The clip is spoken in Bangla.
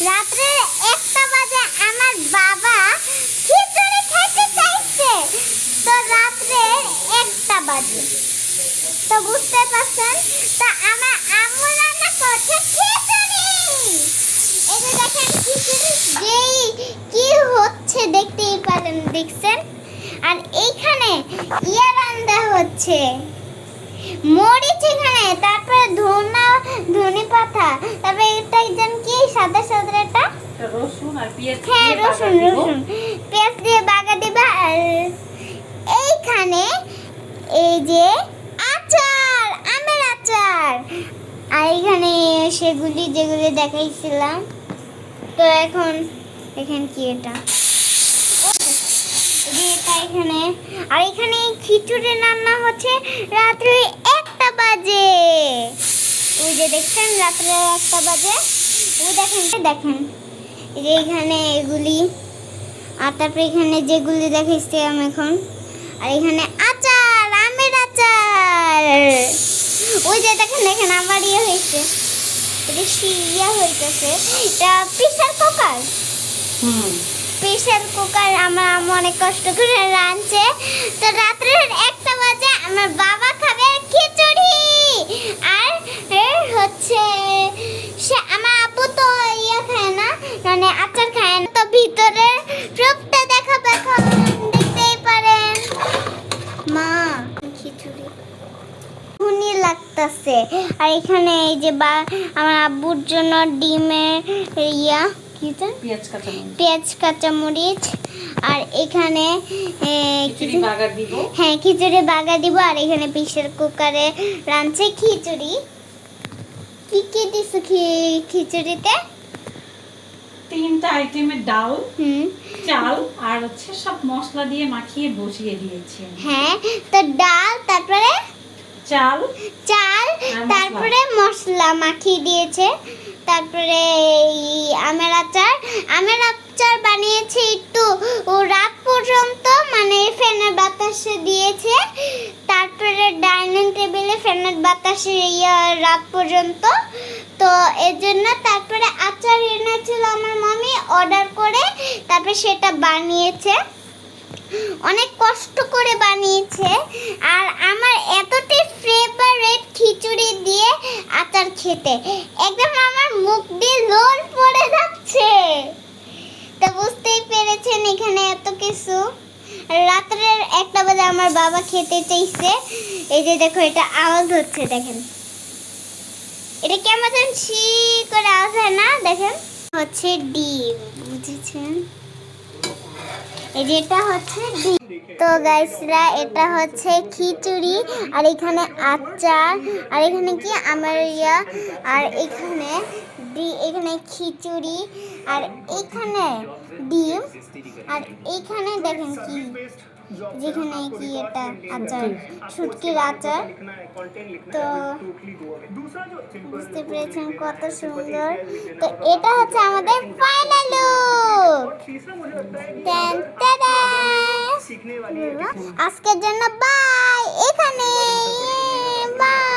রাত্রে 1টা বাজে আমার বাবা খিচুড়ি খেতে চাইছে। তো রাত্রে 1টা বাজে, তো বুঝতে পারছেন। তা আমার আম্মু রান্না করছে খিচুড়ি। এই যে দেখেন খিচুড়ি যেই কি হচ্ছে দেখতেই পারেন, দেখছেন। আর এইখানে রান্না হচ্ছে মরিচ এখানে, তারপরে ধনে পাতা, তারপরে এটা যেন কি সাদা সাদা এটা রসুন আর পেঁয়াজ। হ্যাঁ রসুন পেঁয়াজ দিয়ে বাগা দিবা। আর এইখানে এই যে আচার, আমের আচার। আর এখানে সেগুলি যেগুলি দেখাইছিলাম। তো এখন এখানে কি এটা এখানে। আর এখানে খিচুড়ি রান্না হচ্ছে রাত্রে 1টা বাজে। ওই যে দেখছেন রাত্রে 1টা বাজে, ওই দেখেন এই যে এখানে এগুলি। আর তারপরে এখানে যেগুলি দেখাইছি আমি এখন। আর এখানে আচার, আমের আচার। ওই যে দেখেন আমার হয়েছে, এটা হইতেছে। এটা প্রেসার কুকার। প্রেসার কুকার আমার আম্মু অনেক কষ্ট করে রাঁধছে। তো রাত্রে 1টা বাজে আমার বাবা খাবে খিচুড়ি। আর হচ্ছে সে আমার আব্বু তো খায় না, মানে আচার খায় না। তো ভিতরে রূপটা দেখাবো এখন, দেখতেই পারেন। মা খিচুড়ি খুনি লাগতেছে। আর এখানে এই যে আমার আব্বুর জন্য ডিমের পেঁয়াজ কাঁচামরিচ। আর এখানে হ্যাঁ খিচুড়ি বাগা দিব। আর এখানে প্রেসার কুকারে রাঁধছে খিচুড়ি। কি কি দিছো খিচুড়িতে? 3টা আইটেমের ডাল, চাল আর হচ্ছে সব মশলা দিয়ে মাখিয়ে বসিয়ে দিয়েছি। হ্যাঁ, তো ডাল, তারপরে চাল, তারপরে মশলা মাখিয়ে দিয়েছে। তারপরে আমের আচার বানিয়েছে একটু রাত পর্যন্ত, মানে ফ্যানের বাতাসে দিয়েছে। তারপরে ডাইনিং টেবিলে ফ্যানের বাতাসে রাত পর্যন্ত। তো এর জন্য তারপরে আচার এনেছিল আমার মামি অর্ডার করে, তারপরে সেটা বানিয়েছে, অনেক কষ্ট করে বানিয়েছে। আর আমার এতটাই ফেভারিট খিচুড়ি দিয়ে আচার খেতে, একদম আমার মুখ দিয়ে লোল পড়ে যাচ্ছে। তো বুঝতেই পেরেছেন এখানে এত কিছু। রাত্রের 1টা বাজে আমার বাবা খেতে চাইছে। এই যে দেখো এটা আওয়াজ হচ্ছে, দেখেন এটা কেমন ছি করে আওয়াজ হয় না, দেখেন হচ্ছে ডিম, বুঝেছেন। এই যে এটা হচ্ছে ডিম। তো গাইসরা এটা হচ্ছে খিচুড়ি। আর এখানে আচার, আর এখানে কি আমার আর এখানে খিচুড়ি, আর এখানে ডিম। আর এখানে দেখেন কি, যেখানে কি এটা আচার, শুটকির আচার। তো বুঝতে পেরেছেন কত সুন্দর। তো এটা হচ্ছে আমাদের ফাইনাল লুক। আজকের জন্য বাই, এখানে বাই।